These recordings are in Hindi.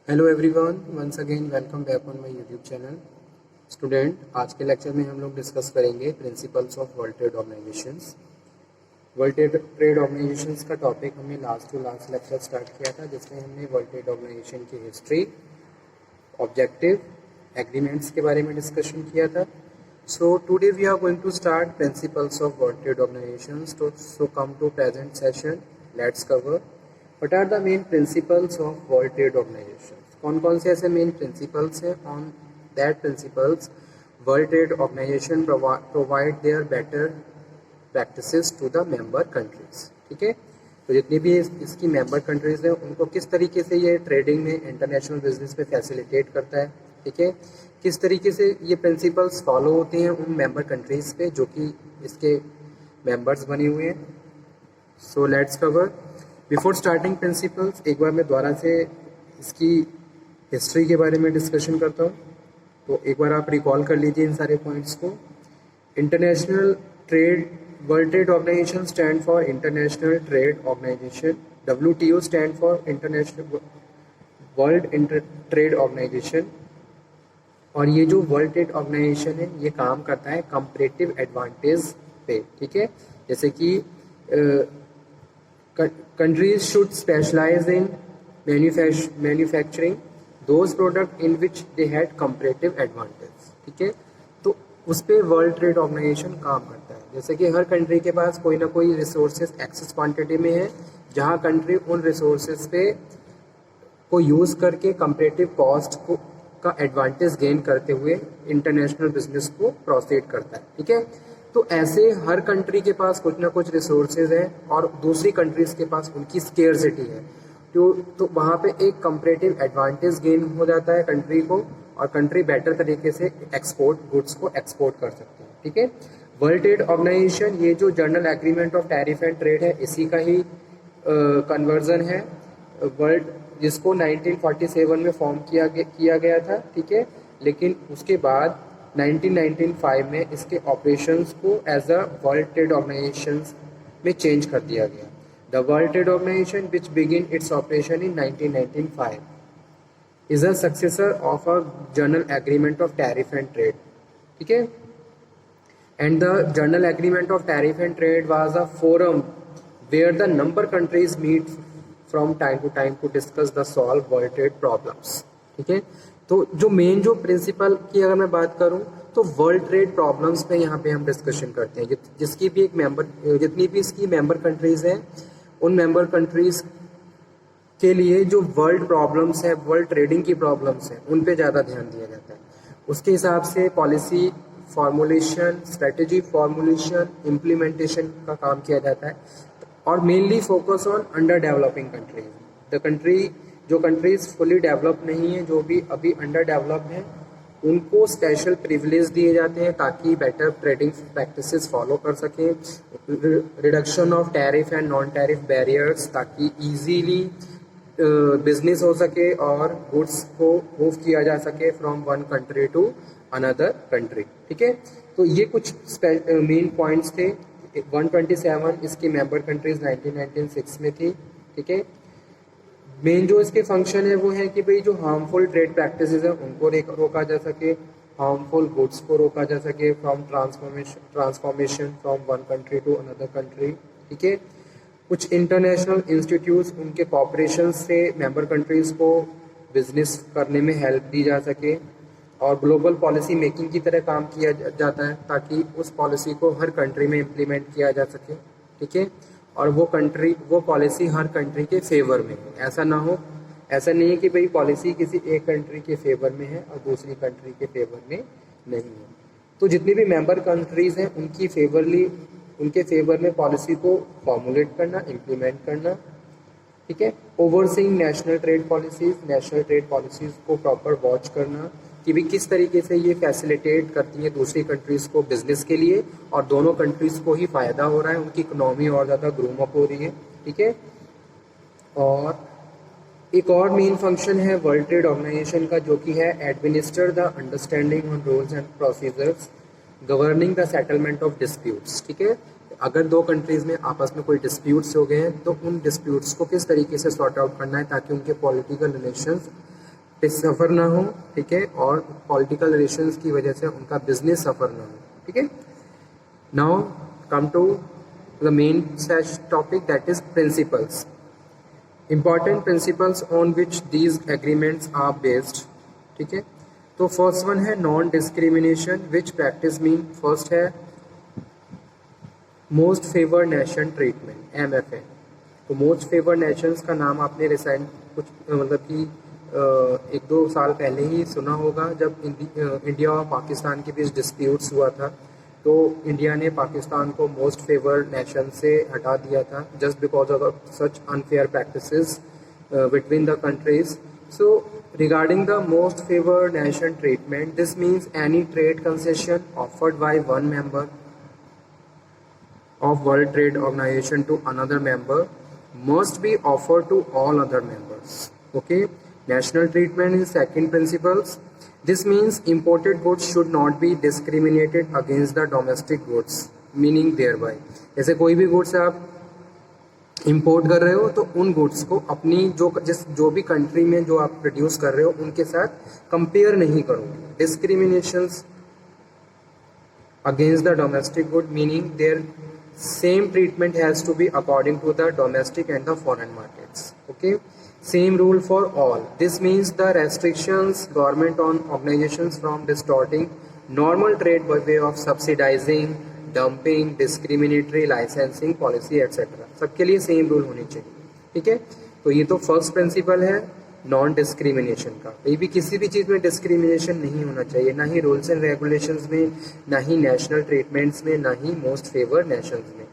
Hello everyone, once again welcome back on my YouTube channel. Student, आज के लेक्चर में हम लोग डिस्कस करेंगे principles of world trade organisations. World trade organisations का टॉपिक हमने लास्ट लेक्चर स्टार्ट किया था, जिसमें हमने वर्ल्ड ट्रेड ऑर्गेनाइजेशन की हिस्ट्री, ऑब्जेक्टिव, एग्रीमेंट्स के बारे में डिस्कशन किया था। So today we are going to start principles of world trade organisations. So come to present session, let's cover what are the main principles of world trade organisation. कौन कौन से ऐसे मेन प्रिंसिपल्स हैं? On that principles world trade organisation provide their better practices to the member countries. ठीक है, तो जितनी भी इसकी मेंबर कंट्रीज हैं उनको किस तरीके से ये ट्रेडिंग में, इंटरनेशनल बिजनेस में फैसिलिटेट करता है। ठीक है, किस तरीके से ये प्रिंसिपल्स फॉलो होते हैं उन मेंबर कंट्रीज पे जो कि इसके मेंबर्स बने हुए हैं। So let's cover. Before starting principles, एक बार मैं दोबारा से इसकी हिस्ट्री के बारे में डिस्कशन करता हूँ। तो एक बार आप रिकॉल कर लीजिए इन सारे पॉइंट्स को। International trade, world trade organisation stand for international trade organisation. WTO stand for international world trade organisation. और ये जो वर्ल्ड ट्रेड ऑर्गेनाइजेशन है ये काम करता है कंपैरेटिव एडवांटेज पे। ठीक है, जैसे कि countries should specialize in manufacturing those products in which they had comparative advantage। ठीक है, तो उस पर वर्ल्ड ट्रेड ऑर्गेनाइजेशन काम करता है। जैसे कि हर कंट्री के पास कोई ना कोई रिसोर्सेज एक्सेस क्वांटिटी में है, जहाँ कंट्री उन रिसोर्सेज पे को यूज़ करके कंपरेटिव कॉस्ट को का एडवांटेज गेन करते हुए इंटरनेशनल बिजनेस को प्रोसीड करता है। ठीक है, तो ऐसे हर कंट्री के पास कुछ ना कुछ रिसोर्सेज हैं और दूसरी कंट्रीज के पास उनकी स्केर्सिटी है। तो वहाँ पे एक कंपरेटिव एडवांटेज गेन हो जाता है कंट्री को, और कंट्री बेटर तरीके से गुड्स को एक्सपोर्ट कर सकती है। ठीक है, वर्ल्ड ट्रेड ऑर्गेनाइजेशन ये जो journal agreement of tariff and trade है, इसी का ही कन्वर्जन है वर्ल्ड, जिसको 1947 में फॉर्म किया गया था। ठीक है, लेकिन उसके बाद 1995 में इसके ऑपरेशंस को as a world trade organisation में चेंज कर दिया गया। The world trade organisation which begin its operation in 1995 is a successor of a general agreement of tariff and trade. ठीक है, and the general agreement of tariff and trade was a forum where the number countries meet from time to time to discuss the solve world trade problems. ठीक है, तो जो मेन जो प्रिंसिपल की अगर मैं बात करूं तो वर्ल्ड ट्रेड प्रॉब्लम्स पे यहाँ पे हम डिस्कशन करते हैं। जिसकी भी एक मेंबर, जितनी भी इसकी मेंबर कंट्रीज हैं, उन मेंबर कंट्रीज के लिए जो वर्ल्ड प्रॉब्लम्स है, वर्ल्ड ट्रेडिंग की प्रॉब्लम्स हैं, उन पे ज़्यादा ध्यान दिया जाता है। उसके हिसाब से policy formulation, strategy formulation, implementation का काम किया जाता है, और mainly focus on under developing countries. जो कंट्रीज फुली डेवलप नहीं है, जो भी अभी अंडर डेवलप हैं, उनको स्पेशल प्रिविलेज दिए जाते हैं ताकि बेटर ट्रेडिंग प्रैक्टिसेस फॉलो कर सकें। Reduction of tariff and non tariff barriers, ताकि इजीली बिजनेस हो सके और गुड्स को मूव किया जा सके from one country to another country. ठीक है, तो ये कुछ मेन पॉइंट्स थे। 127 इसकी मेंबर कंट्रीज 1996 में थी। ठीक है, मेन जो इसके फंक्शन है वो है कि भाई जो हार्मफुल ट्रेड प्रैक्टिसेस हैं उनको रोका जा सके, हार्मफुल गुड्स को रोका जा सके from transformation from one country to another country. ठीक है, कुछ इंटरनेशनल इंस्टीट्यूट्स, उनके कॉपरेशन से मेंबर कंट्रीज को बिजनेस करने में हेल्प दी जा सके, और ग्लोबल पॉलिसी मेकिंग की तरह काम किया जाता है ताकि उस पॉलिसी को हर कंट्री में इम्प्लीमेंट किया जा सके। ठीक है, और वो पॉलिसी हर कंट्री के फेवर में है। ऐसा नहीं है कि भाई पॉलिसी किसी एक कंट्री के फेवर में है और दूसरी कंट्री के फेवर में नहीं है। तो जितनी भी मेंबर कंट्रीज हैं उनके फेवर में पॉलिसी को फॉर्मुलेट करना, इम्प्लीमेंट करना। ठीक है, ओवरसीइंग नेशनल ट्रेड पॉलिसीज को प्रॉपर वॉच करना कि भी किस तरीके से ये फैसिलिटेट करती है दूसरी कंट्रीज़ को बिजनेस के लिए, और दोनों कंट्रीज़ को ही फ़ायदा हो रहा है, उनकी इकोनॉमी और ज़्यादा ग्रूम अप हो रही है। ठीक है, और एक और मेन फंक्शन है वर्ल्ड ट्रेड ऑर्गेनाइजेशन का, जो कि है administer the understanding on rules and procedures governing the settlement of disputes. ठीक है, अगर दो कंट्रीज़ में आपस में कोई डिस्प्यूट्स हो गए हैं तो उन डिस्प्यूट्स को किस तरीके से सॉर्ट आउट करना है ताकि उनके पॉलिटिकल रिलेशंस सफ़र ना हो, ठीक है, और पॉलिटिकल रिलेशंस की वजह से उनका बिजनेस सफ़र ना हो, ठीक है। Now come to the main topic, that is principles, important principles on which these agreements are based, ठीक है। तो फर्स्ट वन है नॉन डिस्क्रिमिनेशन, विच प्रैक्टिस मीन, फर्स्ट है most favoured nation treatment, MFN। तो मोस्ट फेवर्ड नेशंस का नाम आपने रिसेंट कुछ मतलब कि एक दो साल पहले ही सुना होगा, जब इंडिया और पाकिस्तान के बीच डिस्प्यूट्स हुआ था, तो इंडिया ने पाकिस्तान को मोस्ट फेवर्ड नेशन से हटा दिया था just because of such unfair practices between the countries. So regarding the most favoured nation treatment, this means any trade concession offered by one member of World Trade Organization to another member must be offered to all other members. Okay, national treatment is second principles. This means imported goods should not be discriminated against the domestic goods, meaning thereby जैसे कोई भी गुड्स आप इंपोर्ट कर रहे हो तो उन गुड्स को अपनी जो भी कंट्री में जो आप प्रोड्यूस कर रहे हो उनके साथ कंपेयर नहीं करो। Discriminations against the domestic good, meaning their same treatment has to be according to the domestic and the foreign markets. Okay, same rule for all. This means the restrictions government on organizations from distorting normal trade by way of subsidizing, dumping, discriminatory licensing policy etc. सबके लिए सेम रूल होनी चाहिए, ठीक है। तो ये तो फर्स्ट प्रिंसिपल है नॉन डिस्क्रिमिनेशन का। कहीं भी किसी भी चीज़ में डिस्क्रिमिनेशन नहीं होना चाहिए, ना ही रूल्स एंड रेगुलेशंस में, ना ही नेशनल ट्रीटमेंट्स में, ना ही मोस्ट फेवर्ड नेशंस में।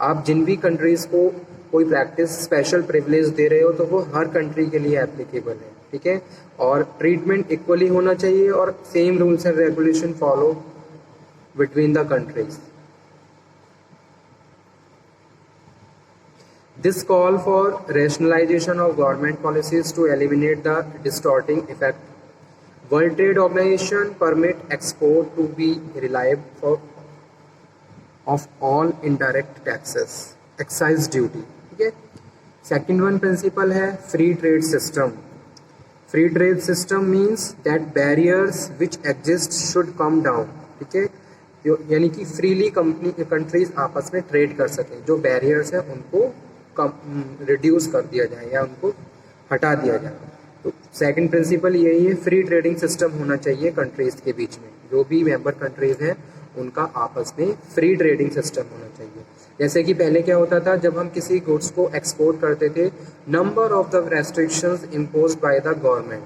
आप जिन भी कंट्रीज़ को कोई प्रैक्टिस स्पेशल प्रिविलेज दे रहे हो तो वो हर कंट्री के लिए एप्लीकेबल है, ठीक है। और ट्रीटमेंट इक्वली होना चाहिए और same rules and regulation follow between the countries. This call for rationalization of government policies to eliminate the distorting effect. World Trade Organization permit export to be reliable of all indirect taxes, excise duty, ठीक है। Second one principle है free trade system. Free trade system means that barriers which exist should come down, ठीक है। यानी कि फ्रीली कंट्रीज आपस में ट्रेड कर सकें, जो बैरियर्स हैं उनको रिड्यूस कर दिया जाए या उनको हटा दिया जाए। तो सेकंड प्रिंसिपल यही है, फ्री ट्रेडिंग सिस्टम होना चाहिए कंट्रीज के बीच में, जो भी मेंबर कंट्रीज हैं उनका आपस में फ्री ट्रेडिंग सिस्टम होना चाहिए। जैसे कि पहले क्या होता था, जब हम किसी गुड्स को एक्सपोर्ट करते थे, number of the restrictions imposed by the government,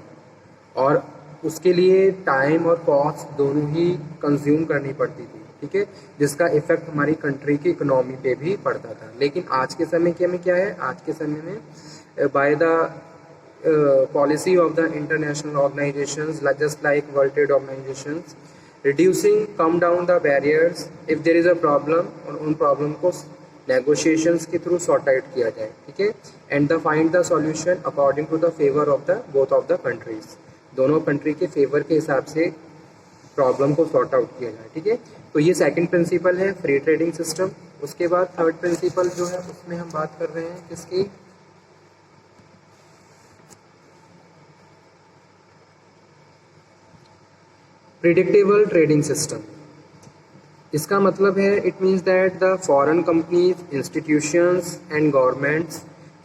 और उसके लिए टाइम और कॉस्ट दोनों ही कंज्यूम करनी पड़ती थी, ठीक है, जिसका इफेक्ट हमारी कंट्री की इकोनॉमी पे भी पड़ता था। लेकिन आज के समय में क्या है, आज के समय में by the policy of the international organisations just like world trade organisations, reducing come down the barriers if there is a problem, और उन प्रॉब्लम को नेगोशिएशंस के थ्रू सॉर्ट आउट किया जाए, ठीक है, and the find the solution according to the favour of the both of the countries, दोनों कंट्री के फेवर के हिसाब से प्रॉब्लम को सॉर्ट आउट किया जाए, ठीक है। तो ये सेकंड प्रिंसिपल है फ्री ट्रेडिंग सिस्टम। उसके बाद थर्ड प्रिंसिपल जो है उसमें हम बात कर रहे हैं किसकी, प्रिडिक्टेबल ट्रेडिंग सिस्टम। इसका मतलब है it means that the foreign companies, institutions and governments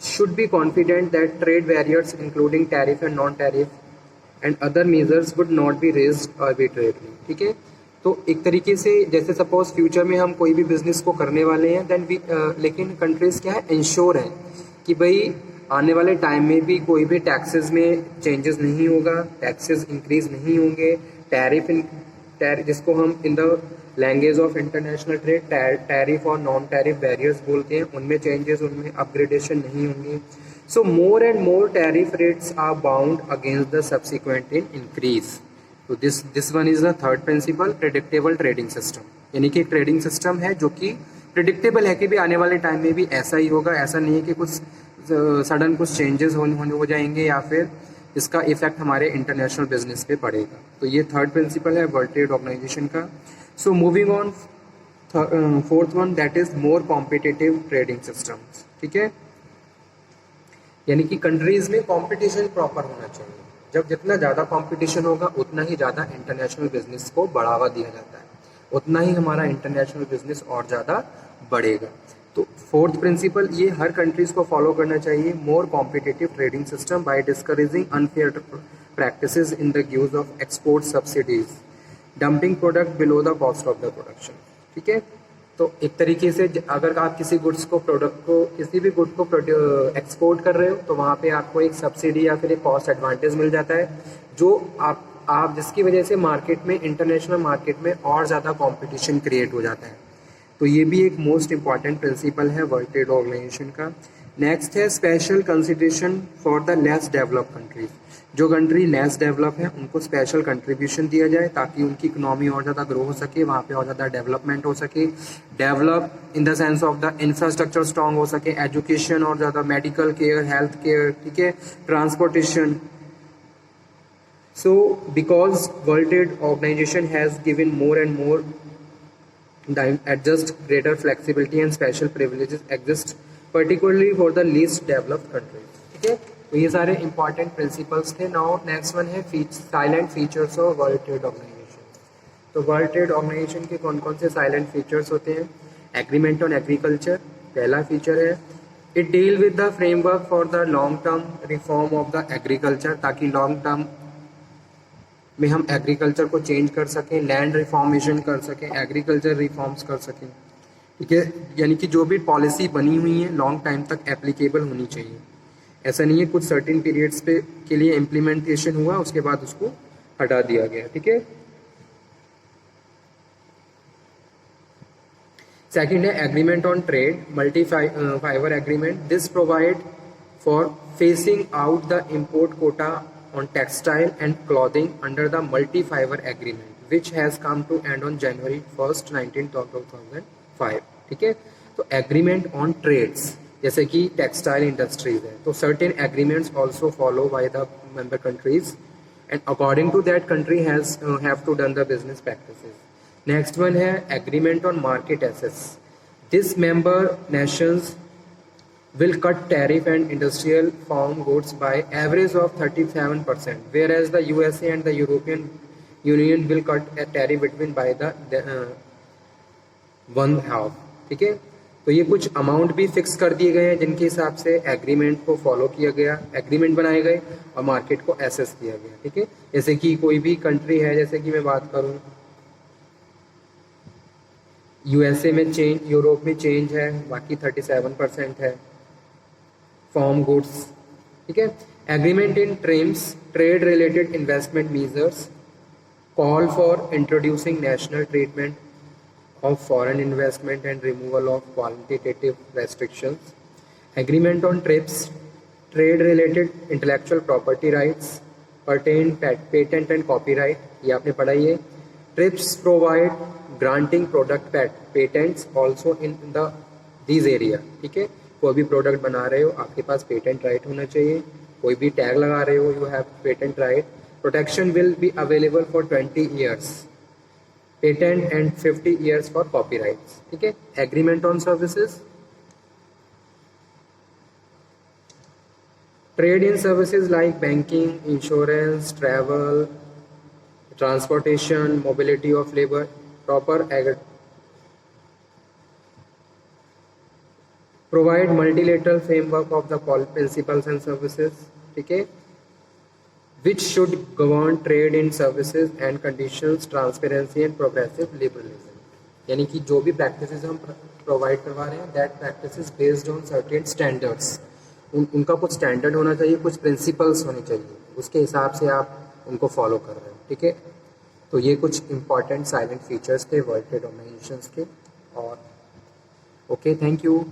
should be confident that trade barriers including tariff and non tariff and other measures would not be raised arbitrarily, ठीक है। तो एक तरीके से जैसे सपोज फ्यूचर में हम कोई भी बिजनेस को करने वाले हैं देन लेकिन कंट्रीज क्या है, इंश्योर है कि भाई आने वाले टाइम में भी कोई भी टैक्सेस में चेंजेस नहीं होगा, टैक्सेस इंक्रीज नहीं होंगे, टैरिफ जिसको हम in the language of international trade tariff और नॉन टैरिफ बैरियर्स बोलते हैं, उनमें चेंजेस, उनमें अपग्रेडेशन नहीं होंगे। So more and more tariff rates are bound against the subsequent in increase. तो this one is the third principle, predictable trading system, यानी कि एक ट्रेडिंग सिस्टम है जो कि प्रिडिक्टेबल है कि भी आने वाले टाइम में भी ऐसा ही होगा, ऐसा नहीं है कि कुछ सडन कुछ चेंजेस हो जाएंगे या फिर इसका इफेक्ट हमारे इंटरनेशनल बिजनेस पे पड़ेगा। तो ये थर्ड प्रिंसिपल है वर्ल्ड ट्रेड ऑर्गेनाइजेशन का। So moving on fourth one, that is more competitive trading system, ठीक है, यानी कि कंट्रीज में कंपटीशन प्रॉपर होना चाहिए, जब जितना ज़्यादा कंपटीशन होगा उतना ही ज़्यादा इंटरनेशनल बिजनेस को बढ़ावा दिया जाता है, उतना ही हमारा इंटरनेशनल बिजनेस और ज़्यादा बढ़ेगा। तो फोर्थ प्रिंसिपल ये हर कंट्रीज़ को फॉलो करना चाहिए, मोर competitive trading system by discouraging unfair practices in the use of export subsidies, dumping product below the cost of the production. ठीक है, तो एक तरीके से अगर आप किसी गुड्स को प्रोडक्ट को किसी भी गुड को एक्सपोर्ट कर रहे हो तो वहाँ पे आपको एक सब्सिडी या फिर एक कॉस्ट एडवांटेज मिल जाता है, जो आप जिसकी वजह से मार्केट में इंटरनेशनल मार्केट में और ज़्यादा कंपटीशन क्रिएट हो जाता है। तो ये भी एक मोस्ट इम्पॉर्टेंट प्रिंसिपल है वर्ल्ड ट्रेड ऑर्गेनाइजेशन का। नेक्स्ट है special consideration for the less developed countries. जो कंट्री लेस डेवलप है उनको स्पेशल कंट्रीब्यूशन दिया जाए ताकि उनकी इकोनॉमी और ज़्यादा ग्रो हो सके, वहाँ पे और ज़्यादा डेवलपमेंट हो सके, develop in the sense of the infrastructure strong हो सके, एजुकेशन और ज़्यादा मेडिकल केयर, हेल्थ केयर, ठीक है, transportation. So because world trade organisation has given more and more adjust greater flexibility and special privileges exist particularly for the least developed countries। ठीक है, तो ये सारे इंपॉर्टेंट प्रिंसिपल्स थे। नाउ नेक्स्ट वन है silent features of world trade organization. तो वर्ल्ड ट्रेड ऑर्गेनाइजेशन के कौन कौन से साइलेंट फीचर्स होते हैं? एग्रीमेंट ऑन एग्रीकल्चर पहला फीचर है। It deal with the framework for the long term reform of the agriculture, ताकि लॉन्ग टर्म में हम एग्रीकल्चर को चेंज कर सकें, लैंड रिफॉर्मेशन कर सकें, एग्रीकल्चर रिफॉर्म्स कर सकें। ठीक है, यानी कि जो भी पॉलिसी बनी हुई है लॉन्ग टाइम तक एप्लीकेबल होनी चाहिए। ऐसा नहीं है कुछ सर्टेन पीरियड्स पे के लिए इम्प्लीमेंटेशन हुआ उसके बाद उसको हटा दिया गया। ठीक है, सेकंड है agreement on trade, multi fibre agreement. This provide for phasing out the import quota on textile and clothing under the multi-fiber agreement which has come to end on January 1st 2005। ठीक है, तो एग्रीमेंट ऑन ट्रेड्स जैसे कि टेक्सटाइल इंडस्ट्रीज है, तो certain agreements also follow by the member countries and according to that country have to done the business practices. Next one है agreement on market access. This member nations will cut tariff and industrial farm goods by average of 37%, whereas the USA and the European Union will cut a tariff between by the 1/2। ठीक है, तो ये कुछ अमाउंट भी फिक्स कर दिए गए हैं जिनके हिसाब से एग्रीमेंट को फॉलो किया गया, एग्रीमेंट बनाए गए और मार्केट को एसेस किया गया। ठीक है, जैसे कि कोई भी कंट्री है, जैसे कि मैं बात करूं यूएसए में चेंज, यूरोप में चेंज है, बाकी 37% है फॉर्म गुड्स। ठीक है, agreement in TRIMS trade related investment measures call for introducing national treatment of foreign investment and removal of qualitative restrictions. Agreement on TRIPS trade related intellectual property rights pertain patent and copyright, ये आपने पढ़ा ही है। TRIPS provide granting product patents also in the this area. ठीक है, कोई भी प्रोडक्ट बना रहे हो आपके पास पेटेंट राइट होना चाहिए, कोई भी टैग लगा रहे हो you have patent right. Protection will be available for 20 years patent and 50 years for copyrights. ठीक है, agreement on services trade in services like banking, insurance, travel, transportation, mobility of labour, proper provide multilateral framework of the principles and services। ठीक है, which should govern trade in services and conditions, transparency and progressive liberalism। यानी कि जो भी प्रैक्टिसेस हम प्रोवाइड करवा रहे हैं that practices based on certain standards, उनका कुछ स्टैंडर्ड होना चाहिए, कुछ प्रिंसिपल्स होने चाहिए, उसके हिसाब से आप उनको फॉलो कर रहे हो। ठीक है, तो ये कुछ इंपॉर्टेंट साइलेंट फीचर्स थे वर्ल्ड ट्रेड ऑर्गेनाइजेशंस के। और ओके, थैंक यू।